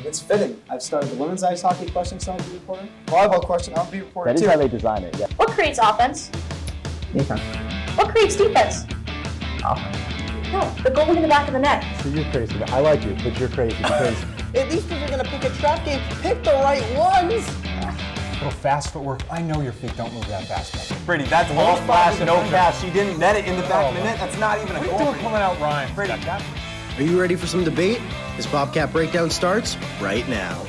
it's fitting. I've started the women's ice hockey question, so I'll be reporter. Volleyball question, I'll be reporter too. That is how they design it, yeah. What creates offense? Defense. What creates defense? Offense. No, the goalie in the back of the net. So you're crazy. I like you, but you're crazy because at least if you're going to pick a trap game, pick the right ones. Little fast footwork. I know your feet don't move that fast. Brady, that's all flash, no pass. She didn't net it in the back of the net. That's not even a goal. What are you doing pulling out Ryan? Brady, Are you ready for some debate? This Bobcat Breakdown starts right now.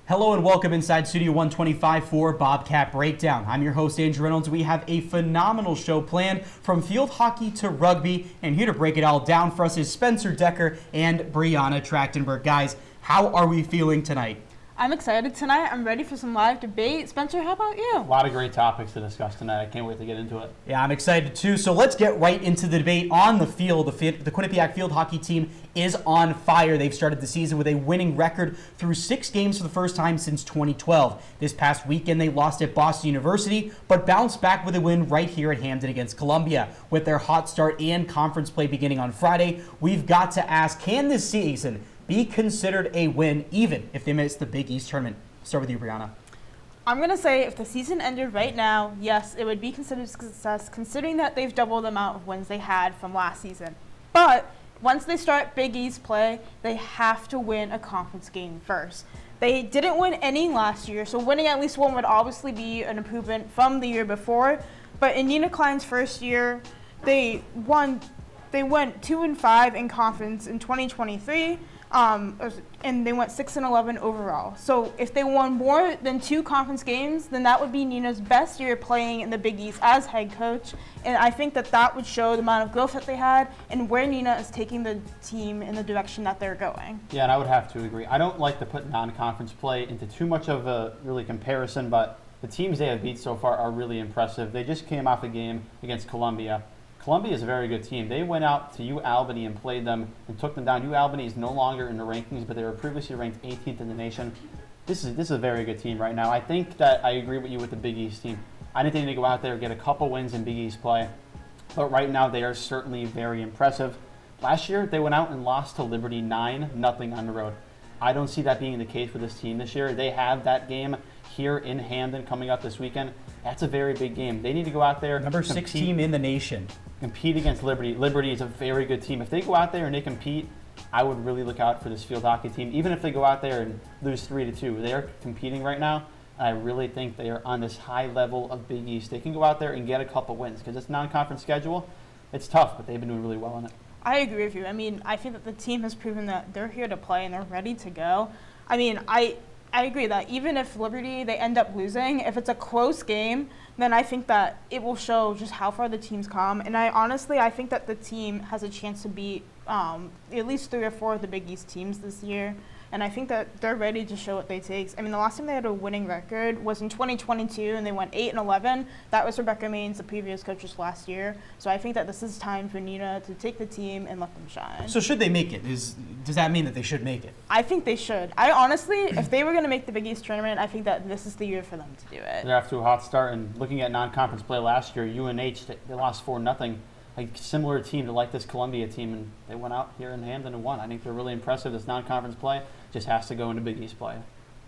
Hello and welcome inside Studio 125 for Bobcat Breakdown. I'm your host, Andrew Reynolds. We have a phenomenal show planned from field hockey to rugby, and here to break it all down for us is Spencer Decker and Brianna Trachtenberg. Guys, how are we feeling tonight? I'm excited tonight. I'm ready for some live debate. Spencer, how about you? A lot of great topics to discuss tonight. I can't wait to get into it. Yeah, I'm excited too. So let's get right into the debate on the field. The Quinnipiac field hockey team is on fire. They've started the season with a winning record through 6 games for the first time since 2012. This past weekend, they lost at Boston University, but bounced back with a win right here at Hamden against Columbia. With their hot start and conference play beginning on Friday, we've got to ask, can this season be considered a win even if they miss the Big East tournament? Start with you, Brianna. I'm going to say if the season ended right now, yes, it would be considered a success considering that they've doubled the amount of wins they had from last season. But once they start Big East play, they have to win a conference game first. They didn't win any last year, so winning at least one would obviously be an improvement from the year before. But in Nina Klein's first year, they went 2-5 in conference in 2023. And they went 6-11 overall. So if they won more than 2 conference games, then that would be Nina's best year playing in the Big East as head coach. And I think that would show the amount of growth that they had and where Nina is taking the team in the direction that they're going. Yeah, and I would have to agree. I don't like to put non-conference play into too much of a really comparison, but the teams they have beat so far are really impressive. They just came off a game against Columbia. Columbia is a very good team. They went out to UAlbany and played them and took them down. UAlbany is no longer in the rankings, but they were previously ranked 18th in the nation. This is a very good team right now. I think that I agree with you with the Big East team. I think they need to go out there and get a couple wins in Big East play. But right now they are certainly very impressive. Last year they went out and lost to Liberty 9-0 on the road. I don't see that being the case with this team this year. They have that game here in Hamden coming up this weekend. That's a very big game. They need to go out there. Number 6 team in the nation. Compete against Liberty. Liberty is a very good team. If they go out there and they compete, I would really look out for this field hockey team. Even if they go out there and lose 3-2, they are competing right now. And I really think they are on this high level of Big East. They can go out there and get a couple wins because it's non-conference schedule. It's tough, but they've been doing really well in it. I agree with you. I mean, I think that the team has proven that they're here to play and they're ready to go. I mean, I agree that even if Liberty, they end up losing, if it's a close game, then I think that it will show just how far the team's come. And I think that the team has a chance to beat at least 3 or 4 of the Big East teams this year. And I think that they're ready to show what they take. I mean, the last time they had a winning record was in 2022, and they went 8-11. That was Rebecca Maines, the previous coaches last year. So I think that this is time for Nina to take the team and let them shine. So should they make it? Does that mean that they should make it? I think they should. I honestly, if they were going to make the Big East tournament, I think that this is the year for them to do it. They're off to a hot start, and looking at non-conference play last year, UNH, they lost 4-0. A similar team to like this Columbia team, and they went out here in Hamden and won. I think they're really impressive. This non-conference play just has to go into Big East play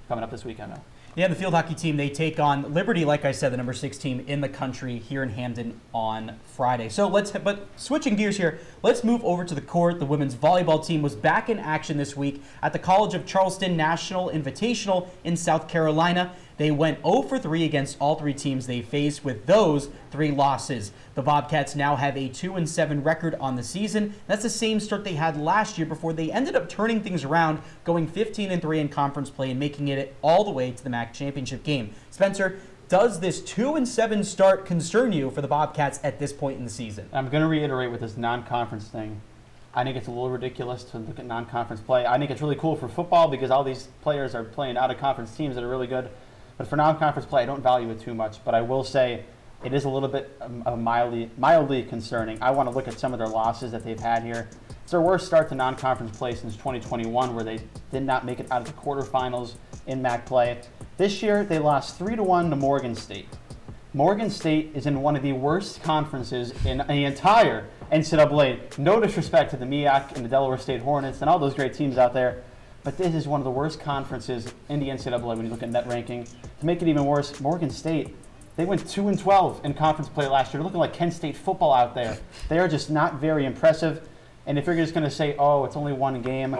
coming up this weekend. Yeah, the field hockey team, they take on Liberty, like I said, the number 6 team in the country here in Hamden on Friday. So but switching gears here, let's move over to the court. The women's volleyball team was back in action this week at the College of Charleston National Invitational in South Carolina. They went 0-3 against all 3 teams they faced with those 3 losses. The Bobcats now have a 2-7 record on the season. That's the same start they had last year before they ended up turning things around, going 15-3 in conference play and making it all the way to the MAC championship game. Spencer, does this 2-7 start concern you for the Bobcats at this point in the season? I'm going to reiterate with this non-conference thing. I think it's a little ridiculous to look at non-conference play. I think it's really cool for football because all these players are playing out-of-conference teams that are really good. But for non-conference play, I don't value it too much. But I will say it is a little bit mildly concerning. I want to look at some of their losses that they've had here. It's their worst start to non-conference play since 2021, where they did not make it out of the quarterfinals in MAC play. This year, they lost 3-1 to Morgan State. Morgan State is in one of the worst conferences in the entire NCAA. No disrespect to the MEAC and the Delaware State Hornets and all those great teams out there. but this is one of the worst conferences in the NCAA when you look at net ranking. To make it even worse, Morgan State, they went 2-12 in conference play last year. They're looking like Kent State football out there. They are just not very impressive. And if you're just going to say, oh, it's only one game,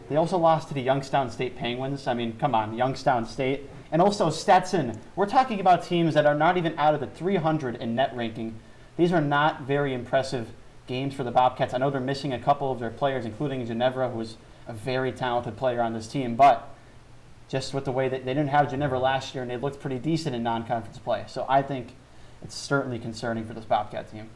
they also lost to the Youngstown State Penguins. I mean, come on, Youngstown State. And also Stetson. We're talking about teams that are not even out of the 300 in net ranking. These are not very impressive games for the Bobcats. I know they're missing a couple of their players, including Ginevra, who is a very talented player on this team. But just with the way that they didn't have Ginevra last year, and they looked pretty decent in non-conference play. So I think it's certainly concerning for this Bobcat team.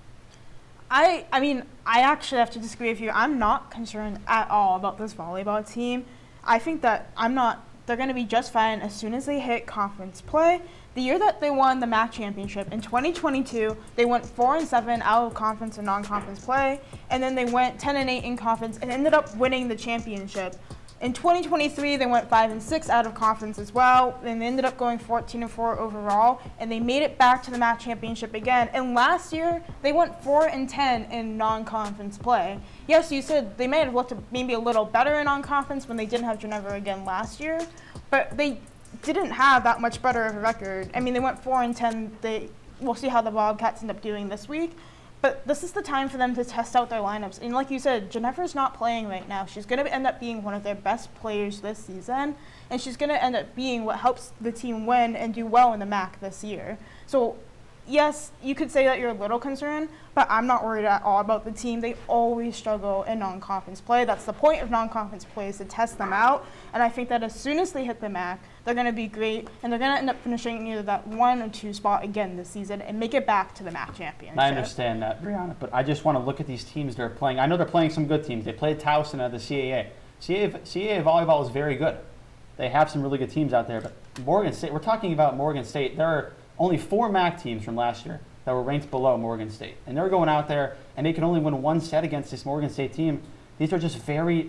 I mean, I actually have to disagree with you. I'm not concerned at all about this volleyball team. I think that they're going to be just fine as soon as they hit conference play. The year that they won the MAC championship in 2022, they went 4-7 out of conference and non-conference play, and then they went 10-8 in conference and ended up winning the championship. In 2023, they went 5-6 out of conference as well, and they ended up going 14-4 overall, and they made it back to the MAC championship again. And last year, they went 4-10 in non-conference play. Yes, you said they may have looked maybe a little better in non-conference when they didn't have Ginevra again last year, but they didn't have that much better of a record. I mean, they went 4-10. We'll see how the Bobcats end up doing this week. But this is the time for them to test out their lineups. And like you said, Ginevra's not playing right now. She's going to end up being one of their best players this season. And she's going to end up being what helps the team win and do well in the MAC this year. So, yes, you could say that you're a little concerned, but I'm not worried at all about the team. They always struggle in non-conference play. That's the point of non-conference play, is to test them out. And I think that as soon as they hit the MAC, they're going to be great, and they're going to end up finishing either that 1 or 2 spot again this season and make it back to the MAC championship. I understand that, Brianna, but I just want to look at these teams they're playing. I know they're playing some good teams. They played Towson at the CAA. CAA volleyball is very good. They have some really good teams out there, but Morgan State, we're talking about Morgan State. There are only 4 MAC teams from last year that were ranked below Morgan State. And they're going out there, and they can only win 1 set against this Morgan State team. These are just they're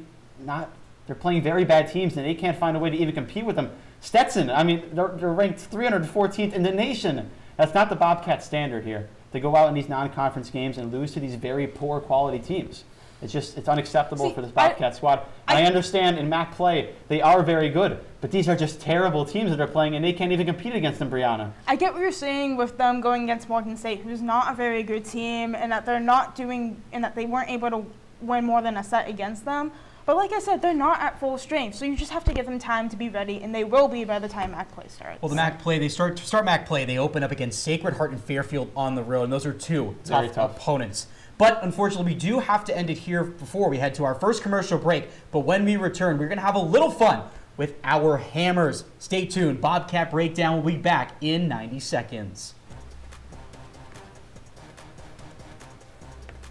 playing very bad teams, and they can't find a way to even compete with them. Stetson, I mean, they're ranked 314th in the nation. That's not the Bobcat standard here, to go out in these non-conference games and lose to these very poor quality teams. It's unacceptable for this Bobcat squad. I understand in MAC play, they are very good, but these are just terrible teams that are playing, and they can't even compete against them, Brianna. I get what you're saying with them going against Morgan State, who's not a very good team, and that they weren't able to win more than a set against them. But like I said, they're not at full strength, so you just have to give them time to be ready, and they will be by the time MAC play starts. Well, the MAC play, to start MAC play, they open up against Sacred Heart and Fairfield on the road, and those are 2 tough opponents. But unfortunately, we do have to end it here before we head to our first commercial break. But when we return, we're going to have a little fun with our hammers. Stay tuned. Bobcat Breakdown will be back in 90 seconds.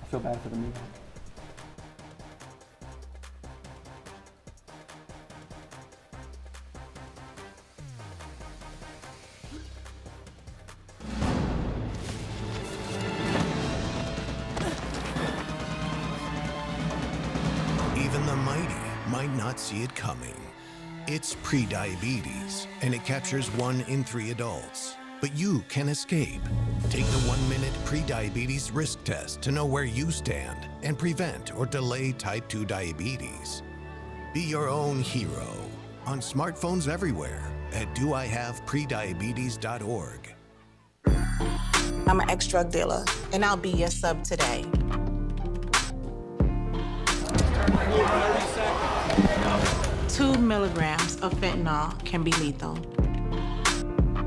I feel bad for the movie. Even the mighty might not see it coming. It's prediabetes, and it captures 1 in 3 adults. But you can escape. Take the 1-minute prediabetes risk test to know where you stand and prevent or delay type 2 diabetes. Be your own hero on smartphones everywhere at doihaveprediabetes.org. I'm an ex-drug dealer, and I'll be your sub today. 2 milligrams of fentanyl can be lethal.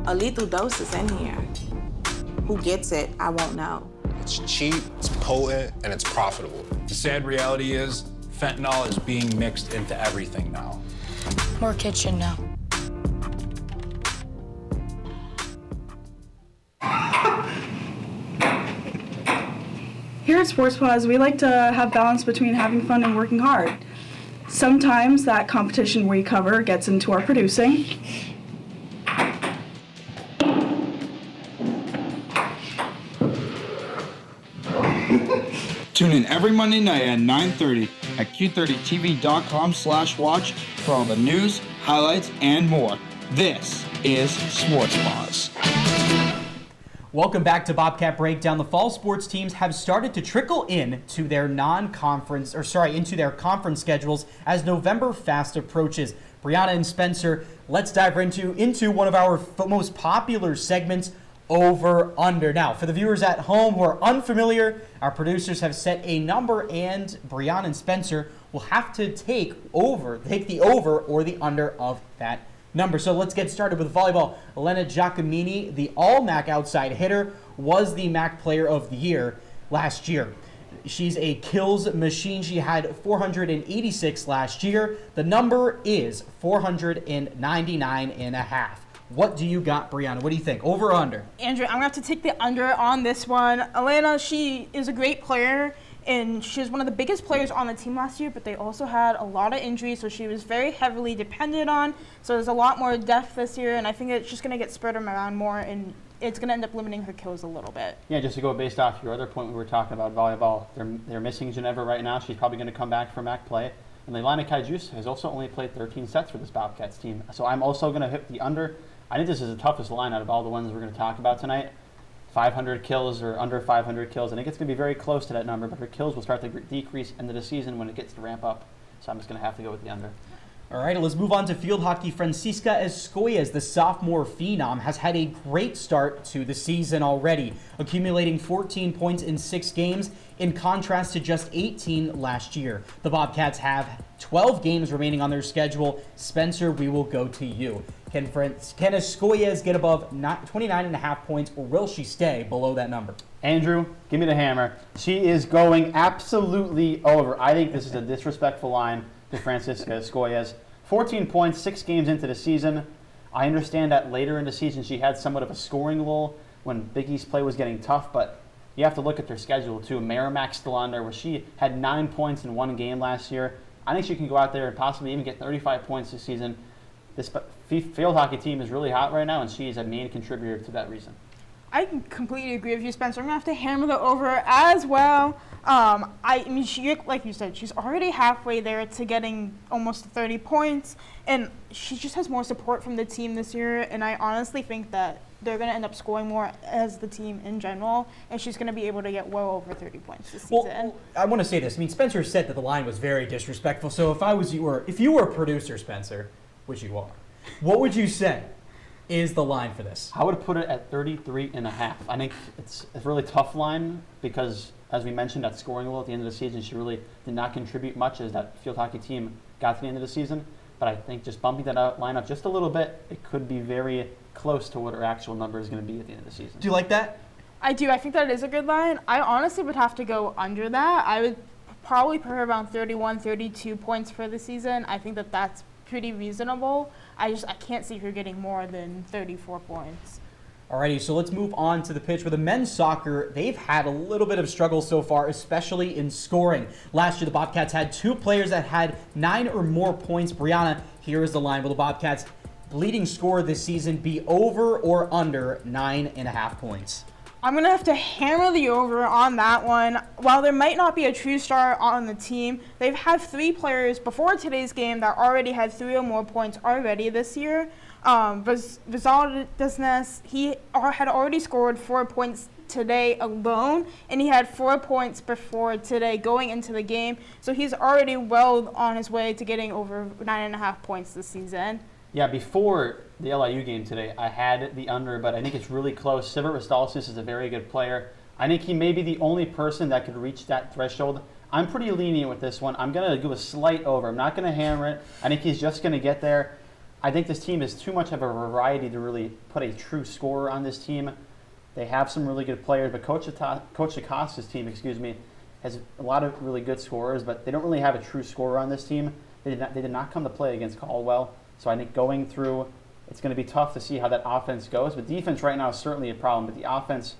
A lethal dose is in here. Who gets it, I won't know. It's cheap, it's potent, and it's profitable. The sad reality is, fentanyl is being mixed into everything now. More kitchen now. Here at Sports Pause, we like to have balance between having fun and working hard. Sometimes that competition we cover gets into our producing. Tune in every Monday night at 9:30 at q30tv.com/watch for all the news, highlights, and more. This is Sports Pause. Welcome back to Bobcat Breakdown. The fall sports teams have started to trickle into their into their conference schedules as November fast approaches. Brianna and Spencer, let's dive into one of our most popular segments, Over Under. Now, for the viewers at home who are unfamiliar, our producers have set a number, and Brianna and Spencer will have to take the over or the under of that number. So let's get started with volleyball. Elena Giacomini, the all-MAC outside hitter, was the MAC Player of the Year last year. She's a kills machine. She had 486 last year. The number is 499.5. What do you got, Brianna? What do you think? Over or under? Andrew, I'm going to have to take the under on this one. Elena, she is a great player, and she was one of the biggest players on the team last year, but they also had a lot of injuries, so she was very heavily dependent on. So there's a lot more depth this year, and I think it's just going to get spread around more, and it's going to end up limiting her kills a little bit. Yeah, just to go based off your other point we were talking about volleyball, they're missing Geneva right now. She's probably going to come back for MAC play. And Leilani Kajus has also only played 13 sets for this Bobcats team. So I'm also going to hit the under. I think this is the toughest line out of all the ones we're going to talk about tonight. 500 kills or under 500 kills. I think it's going to be very close to that number, but her kills will start to decrease into the season when it gets to ramp up. So I'm just going to have to go with the under. All right, let's move on to field hockey. Francisca Escoyes, the sophomore phenom, has had a great start to the season already, accumulating 14 points in 6 games, in contrast to just 18 last year. The Bobcats have 12 games remaining on their schedule. Spencer, we will go to you. Can Escoyes get above 29.5 points, or will she stay below that number? Andrew, give me the hammer. She is going absolutely over. I think this is a disrespectful line to Francisca Escoyes. 14 points, 6 games into the season. I understand that later in the season she had somewhat of a scoring lull when Big East play was getting tough, but you have to look at their schedule too. Merrimack's still on there, where she had 9 points in 1 game last year. I think she can go out there and possibly even get 35 points this season. This field hockey team is really hot right now, and she is a main contributor to that reason. I completely agree with you, Spencer. I'm going to have to hammer the over as well. I mean, she, like you said, she's already halfway there to getting almost 30 points, and she just has more support from the team this year, and I honestly think that they're going to end up scoring more as the team in general, and she's going to be able to get well over 30 points this season. Well, I want to say this. I mean, Spencer said that the line was very disrespectful, so if you were a producer, Spencer, which you are, what would you say is the line for this? I would put it at 33.5. I think it's a really tough line because, as we mentioned, that scoring lull at the end of the season, she really did not contribute much as that field hockey team got to the end of the season. But I think just bumping that line up just a little bit, it could be very close to what her actual number is going to be at the end of the season. Do you like that? I do. I think that is a good line. I honestly would have to go under that. I would probably put her around 31, 32 points for the season. I think that that's pretty reasonable. I can't see her getting more than 34 points. Alrighty, so let's move on to the pitch. For the men's soccer, they've had a little bit of struggle so far, especially in scoring. Last year, the Bobcats had 2 players that had 9 or more points. Brianna, here is the line. Will the Bobcats' leading scorer this season be over or under 9.5 points? I'm going to have to hammer the over on that one. While there might not be a true star on the team, they've had 3 players before today's game that already had 3 or more points already this year. Vizaldesnes, he had already scored 4 points today alone, and he had 4 points before today going into the game. So he's already well on his way to getting over 9.5 points this season. Yeah, before the LIU game today, I had the under, but I think it's really close. Sivert Ristalsis is a very good player. I think he may be the only person that could reach that threshold. I'm pretty lenient with this one. I'm going to do a slight over. I'm not going to hammer it. I think he's just going to get there. I think this team is too much of a variety to really put a true scorer on this team. They have some really good players, but Coach Acosta's team, has a lot of really good scorers, but they don't really have a true scorer on this team. They did not come to play against Caldwell. So I think going through, it's going to be tough to see how that offense goes. But defense right now is certainly a problem. But the offense,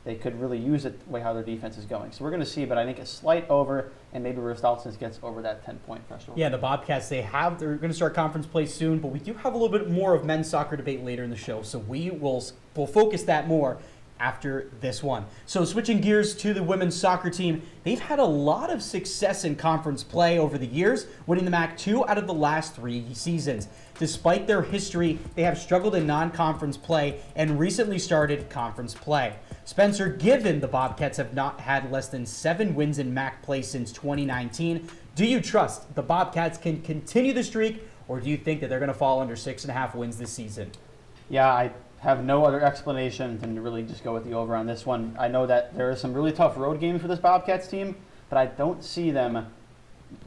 they could really use it the way how their defense is going. So we're going to see, but I think a slight over, and maybe Ristalsis gets over that 10-point threshold. Yeah, the Bobcats, they're going to start conference play soon, but we do have a little bit more of men's soccer debate later in the show. So we'll focus that more after this one. So switching gears to the women's soccer team, they've had a lot of success in conference play over the years, winning the MAC 2 out of the last 3 seasons. Despite their history, they have struggled in non-conference play and recently started conference play. Spencer, given the Bobcats have not had less than 7 wins in MAC play since 2019, do you trust the Bobcats can continue the streak, or do you think that they're going to fall under 6.5 wins this season? Yeah, I have no other explanation than to really just go with the over on this one. I know that there are some really tough road games for this Bobcats team, but I don't see them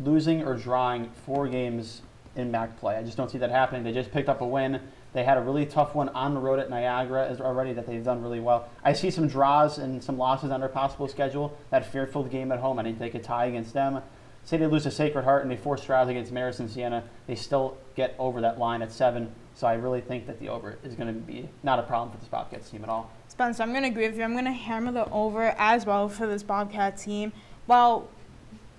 losing or drawing 4 games in MAC play. I just don't see that happening. They just picked up a win. They had a really tough one on the road at Niagara already that they've done really well. I see some draws and some losses on their possible schedule. That Fairfield game at home, I think they could tie against them. Say they lose to Sacred Heart and they force draws against Marist and Siena, they still get over that line at 7. So I really think that the over is going to be not a problem for this Bobcats team at all. Spencer, I'm going to agree with you. I'm going to hammer the over as well for this Bobcat team. While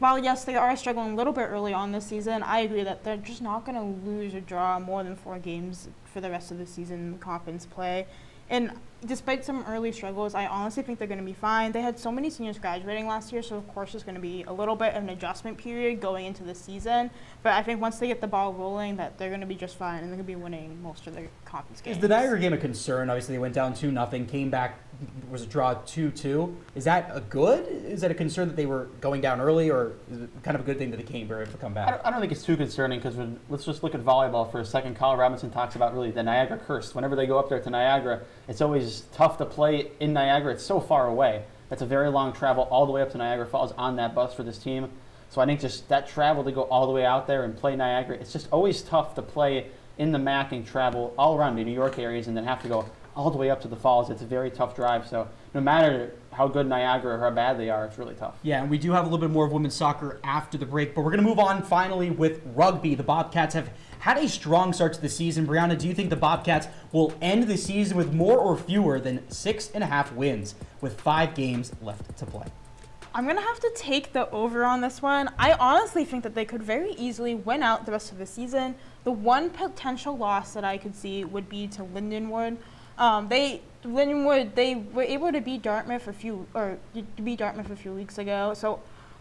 yes, they are struggling a little bit early on this season, I agree that they're just not going to lose or draw more than 4 games for the rest of the season in conference play. And despite some early struggles, I honestly think they're going to be fine. They had so many seniors graduating last year, so of course there's going to be a little bit of an adjustment period going into the season. But I think once they get the ball rolling, that they're going to be just fine, and they're going to be winning most of their conference games. Is the Niagara game a concern? Obviously, they went down 2-0, came back, was a draw 2-2. Is that a good? Is that a concern that they were going down early, or is it kind of a good thing that they were able to come back? I don't think it's too concerning because let's just look at volleyball for a second. Kyle Robinson talks about really the Niagara curse. Whenever they go up there to Niagara, it's always tough to play in Niagara. It's so far away. That's a very long travel all the way up to Niagara Falls on that bus for this team. So I think just that travel to go all the way out there and play Niagara, it's just always tough to play in the MAC and travel all around the New York areas and then have to go all the way up to the Falls. It's a very tough drive. So no matter how good Niagara or how bad they are, it's really tough. Yeah, and we do have a little bit more of women's soccer after the break, but we're going to move on finally with rugby. The Bobcats have had a strong start to the season. Brianna, do you think the Bobcats will end the season with more or fewer than 6.5 wins with 5 games left to play? I'm going to have to take the over on this one. I honestly think that they could very easily win out the rest of the season. The one potential loss that I could see would be to Lindenwood. They were able to beat Dartmouth a few weeks ago. So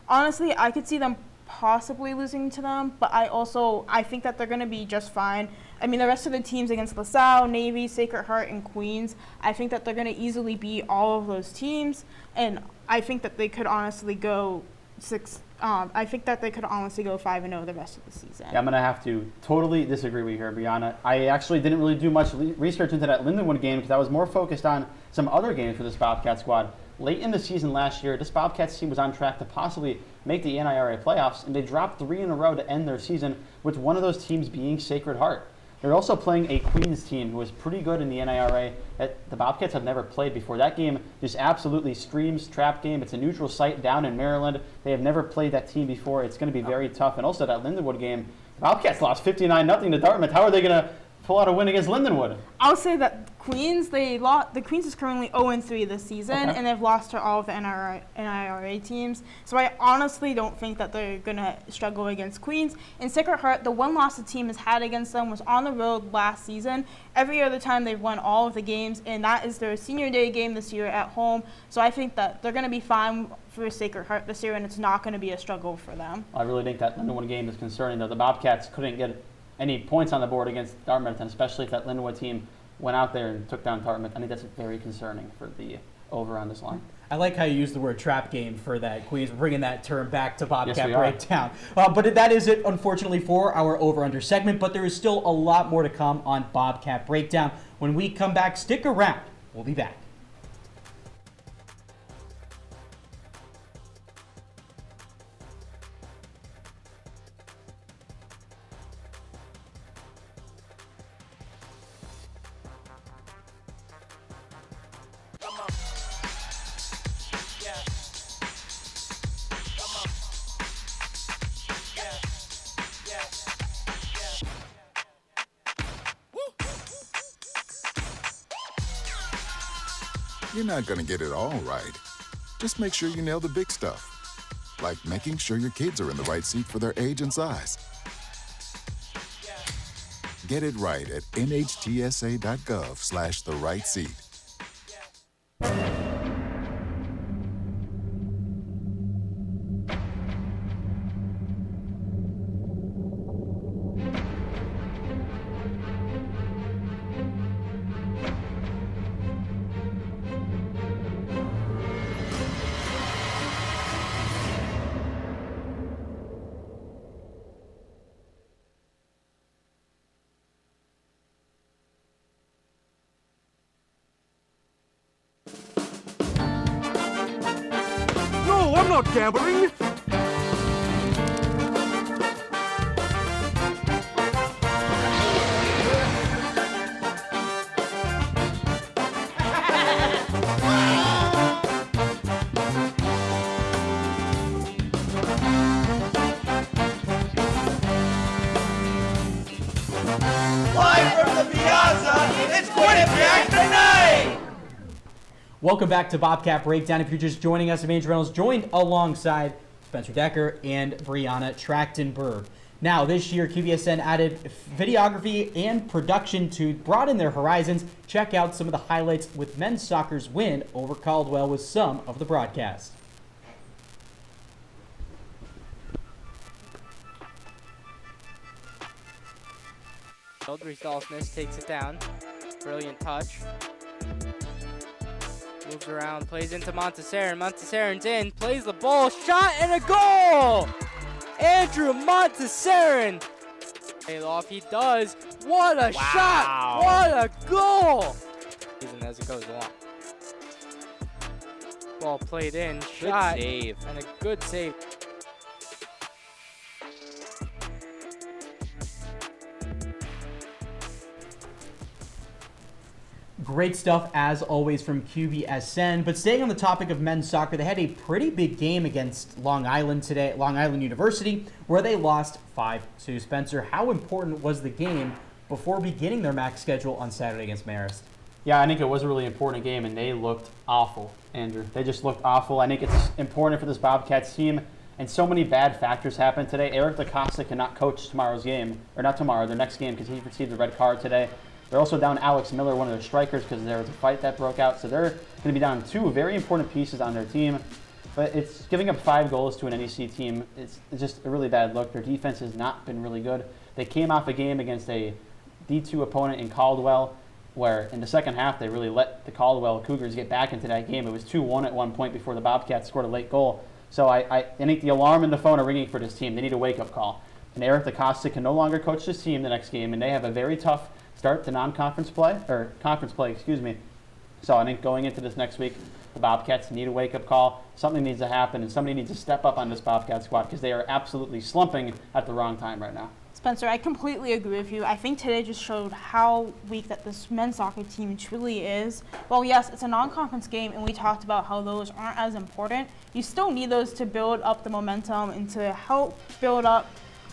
honestly, I could see them possibly losing to them, but I think that they're going to be just fine. I mean, the rest of the teams against LaSalle, Navy, Sacred Heart, and Queens, I think that they're going to easily beat all of those teams, and I think that they could honestly go 5-0 the rest of the season. Yeah, I'm going to have to totally disagree with you here, Brianna. I actually didn't really do much research into that Lindenwood game because I was more focused on some other games for this Bobcat squad. Late in the season last year, this Bobcats team was on track to possibly make the NIRA playoffs, and they dropped 3 in a row to end their season, with one of those teams being Sacred Heart. They're also playing a Queens team who was pretty good in the NIRA that the Bobcats have never played before. That game just absolutely screams trap game. It's a neutral site down in Maryland. They have never played that team before. It's going to be very tough. And also that Lindenwood game, the Bobcats lost 59-0 to Dartmouth. How are they going to pull out a win against Lindenwood? I'll say that the Queens is currently 0-3 this season, and they've lost to all of the NIRA teams. So I honestly don't think that they're going to struggle against Queens. In Sacred Heart, the one loss the team has had against them was on the road last season. Every other time they've won all of the games, and that is their senior day game this year at home. So I think that they're going to be fine for Sacred Heart this year, and it's not going to be a struggle for them. I really think that Lindenwood game is concerning, though. The Bobcats couldn't get any points on the board against Dartmouth, and especially if that Lindenwood team went out there and took down Dartmouth. I think that's very concerning for the over on this line. I like how you use the word trap game for that, Queens. We're bringing that term back to Bobcat Yes, we are. Breakdown. But that is it, unfortunately, for our over-under segment. But there is still a lot more to come on Bobcat Breakdown. When we come back, stick around. We'll be back. You're not going to get it all right. Just make sure you nail the big stuff, like making sure your kids are in the right seat for their age and size. Get it right at nhtsa.gov/therightseat. No, I'm not gambling. Welcome back to Bobcat Breakdown. If you're just joining us, I'm Andrew Reynolds, joined alongside Spencer Decker and Brianna Trachtenberg. Now, this year, QBSN added videography and production to broaden their horizons. Check out some of the highlights with men's soccer's win over Caldwell with some of the broadcast. Dolphins takes it down. Brilliant touch. Moves around, plays into Montesserin. Monteserin's in, plays the ball, shot, and a goal! Andrew Montesserin. Off he does. What a shot! What a goal! As it goes along. Ball played in, shot, save. And a good save. Great stuff, as always, from QBSN. But staying on the topic of men's soccer, they had a pretty big game against Long Island today, Long Island University, where they lost 5-2. Spencer, how important was the game before beginning their MAC schedule on Saturday against Marist? Yeah, I think it was a really important game, and they looked awful, Andrew. They just looked awful. I think it's important for this Bobcats team, and so many bad factors happened today. Eric DaCosta cannot coach tomorrow's game, or not tomorrow, their next game, because he received a red card today. They're also down Alex Miller, one of their strikers, because there was a fight that broke out. So they're going to be down two very important pieces on their team. But it's giving up 5 goals to an NEC team. It's just a really bad look. Their defense has not been really good. They came off a game against a D2 opponent in Caldwell, where in the second half they really let the Caldwell Cougars get back into that game. It was 2-1 at one point before the Bobcats scored a late goal. So I think the alarm and the phone are ringing for this team. They need a wake-up call. And Eric DaCosta can no longer coach this team the next game, and they have a very tough start to non-conference play, or conference play, excuse me. So I think going into this next week, the Bobcats need a wake-up call. Something needs to happen, and somebody needs to step up on this Bobcat squad because they are absolutely slumping at the wrong time right now. Spencer, I completely agree with you. I think today just showed how weak that this men's soccer team truly is. Well, yes, it's a non-conference game, and we talked about how those aren't as important. You still need those to build up the momentum and to help build up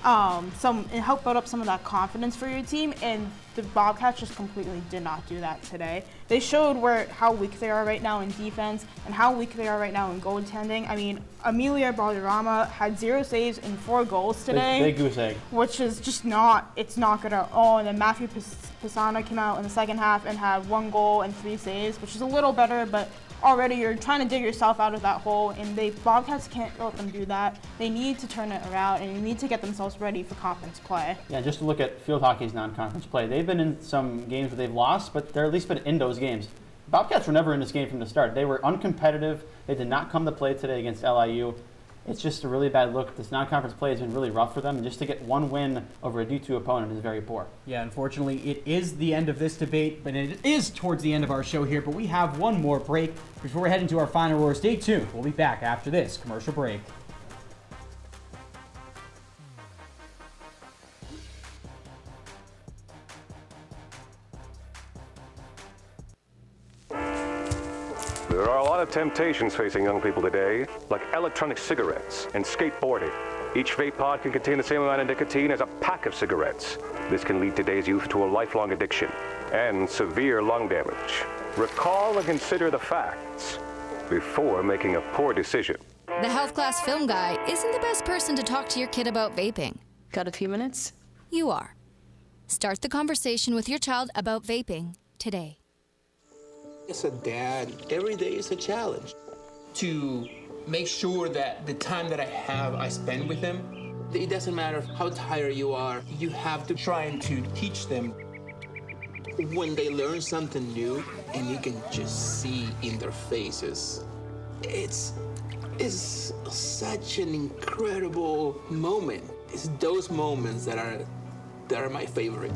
some of that confidence for your team, and the Bobcats just completely did not do that today. They showed how weak they are right now in defense and how weak they are right now in goaltending. I mean, Amelia Balderrama had 0 saves and 4 goals today. Big goose egg. Which is just it's not good at all. And then Matthew Pisana came out in the second half and had 1 goal and 3 saves, which is a little better, but already you're trying to dig yourself out of that hole, and the Bobcats can't let them do that. They need to turn it around, and they need to get themselves ready for conference play. Yeah, just to look at field hockey's non-conference play. They've been in some games where they've lost, but they're at least been in those games. Bobcats were never in this game from the start. They were uncompetitive. They did not come to play today against LIU. It's just a really bad look. This non-conference play has been really rough for them, and just to get 1 win over a D2 opponent is very poor. Yeah, unfortunately, it is the end of this debate, but it is towards the end of our show here. But we have one more break before we head into our final roar. Stay tuned. We'll be back after this commercial break. There are a lot of temptations facing young people today, like electronic cigarettes and skateboarding. Each vape pod can contain the same amount of nicotine as a pack of cigarettes. This can lead today's youth to a lifelong addiction and severe lung damage. Recall and consider the facts before making a poor decision. The health class film guy isn't the best person to talk to your kid about vaping. Got a few minutes? You are. Start the conversation with your child about vaping today. As a dad, every day is a challenge. To make sure that the time that I have, I spend with them. It doesn't matter how tired you are, you have to try to teach them. When they learn something new, and you can just see in their faces, it's such an incredible moment. It's those moments that are my favorite.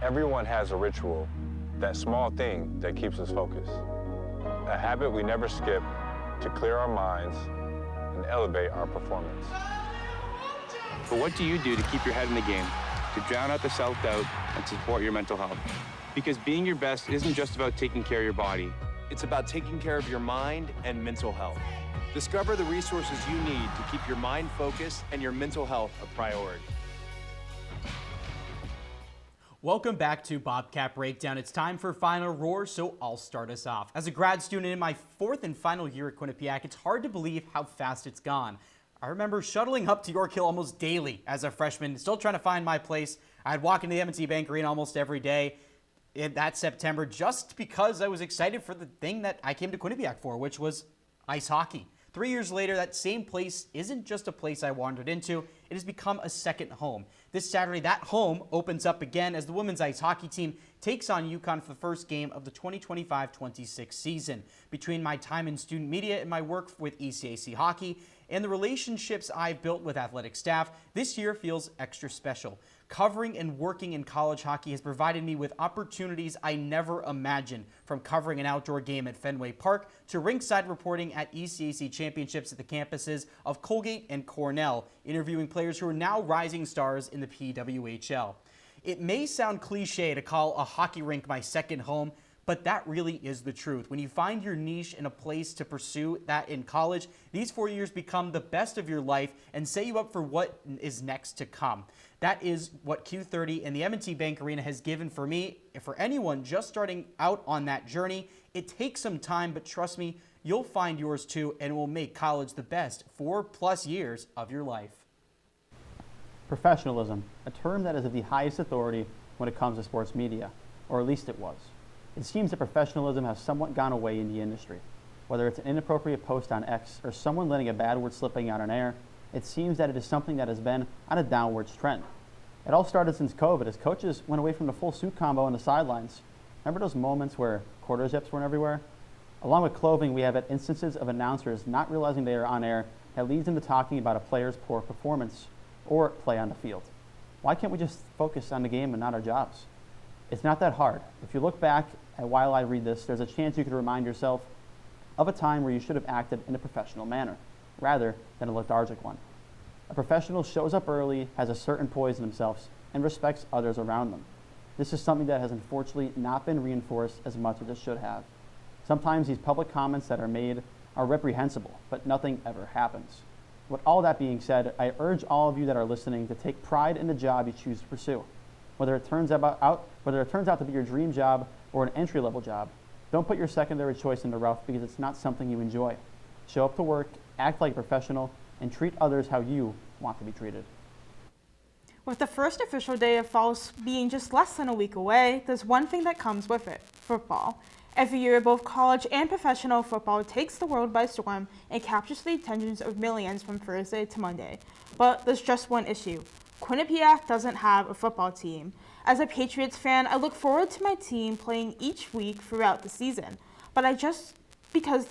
Everyone has a ritual, that small thing that keeps us focused. A habit we never skip to clear our minds and elevate our performance. But what do you do to keep your head in the game, to drown out the self-doubt and support your mental health? Because being your best isn't just about taking care of your body. It's about taking care of your mind and mental health. Discover the resources you need to keep your mind focused and your mental health a priority. Welcome back to Bobcat Breakdown. It's time for Final Roar, so I'll start us off. As a grad student in my 4th and final year at Quinnipiac, it's hard to believe how fast it's gone. I remember shuttling up to York Hill almost daily as a freshman, still trying to find my place. I'd walk into the M&T Bank Arena almost every day in that September just because I was excited for the thing that I came to Quinnipiac for, which was ice hockey. 3 years later, that same place isn't just a place I wandered into, it has become a second home. This Saturday, that home opens up again as the women's ice hockey team takes on UConn for the first game of the 2025-26 season. Between my time in student media and my work with ECAC hockey and the relationships I've built with athletic staff, this year feels extra special. Covering and working in college hockey has provided me with opportunities I never imagined, from covering an outdoor game at Fenway Park to rinkside reporting at ECAC championships at the campuses of Colgate and Cornell, interviewing players who are now rising stars in the PWHL. It may sound cliche to call a hockey rink my second home, but that really is the truth. When you find your niche in a place to pursue that in college, these 4 years become the best of your life and set you up for what is next to come. That is what Q30 and the M&T Bank Arena has given for me. For anyone just starting out on that journey, it takes some time, but trust me, you'll find yours too, and it will make college the best 4+ years of your life. Professionalism, a term that is of the highest authority when it comes to sports media, or at least it was. It seems that professionalism has somewhat gone away in the industry. Whether it's an inappropriate post on X or someone letting a bad word slipping out on air, it seems that it is something that has been on a downwards trend. It all started since COVID, as coaches went away from the full suit combo on the sidelines. Remember those moments where quarter zips weren't everywhere? Along with clothing, we have had instances of announcers not realizing they are on air that leads into talking about a player's poor performance or play on the field. Why can't we just focus on the game and not our jobs? It's not that hard. If you look back at while I read this, there's a chance you could remind yourself of a time where you should have acted in a professional manner, rather than a lethargic one. A professional shows up early, has a certain poise in themselves, and respects others around them. This is something that has unfortunately not been reinforced as much as it should have. Sometimes these public comments that are made are reprehensible, but nothing ever happens. With all that being said, I urge all of you that are listening to take pride in the job you choose to pursue. Whether it turns out to be your dream job or an entry-level job, don't put your secondary choice in the rough because it's not something you enjoy. Show up to work, act like a professional, and treat others how you want to be treated. With the first official day of fall being just less than a week away, there's one thing that comes with it: football. Every year, both college and professional football takes the world by storm and captures the attentions of millions from Thursday to Monday. But there's just one issue. Quinnipiac doesn't have a football team. As a Patriots fan, I look forward to my team playing each week throughout the season. But because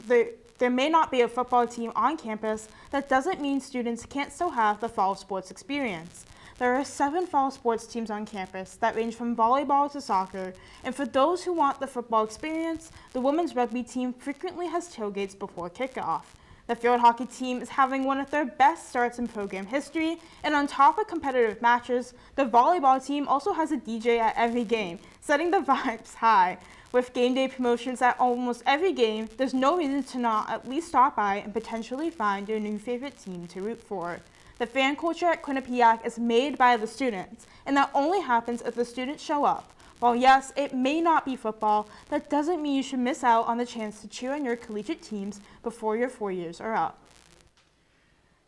there may not be a football team on campus, that doesn't mean students can't still have the fall sports experience. There are 7 fall sports teams on campus that range from volleyball to soccer, and for those who want the football experience, the women's rugby team frequently has tailgates before kickoff. The field hockey team is having one of their best starts in program history, and on top of competitive matches, the volleyball team also has a DJ at every game, setting the vibes high. With game day promotions at almost every game, there's no reason to not at least stop by and potentially find your new favorite team to root for. The fan culture at Quinnipiac is made by the students, and that only happens if the students show up. While yes, it may not be football, that doesn't mean you should miss out on the chance to cheer on your collegiate teams before your 4 years are up.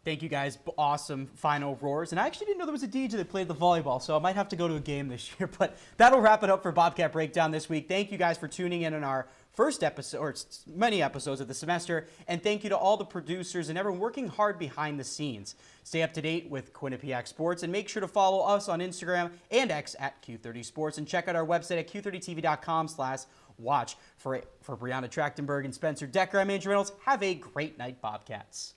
Thank you guys, awesome final roars. And I actually didn't know there was a DJ that played the volleyball, so I might have to go to a game this year. But that'll wrap it up for Bobcat Breakdown this week. Thank you guys for tuning in on our first episode, or many episodes of the semester. And thank you to all the producers and everyone working hard behind the scenes. Stay up to date with Quinnipiac Sports and make sure to follow us on Instagram and X at Q30 Sports, and check out our website at q30tv.com/watch. For Brianna Trachtenberg and Spencer Decker, I'm Andrew Reynolds. Have a great night, Bobcats.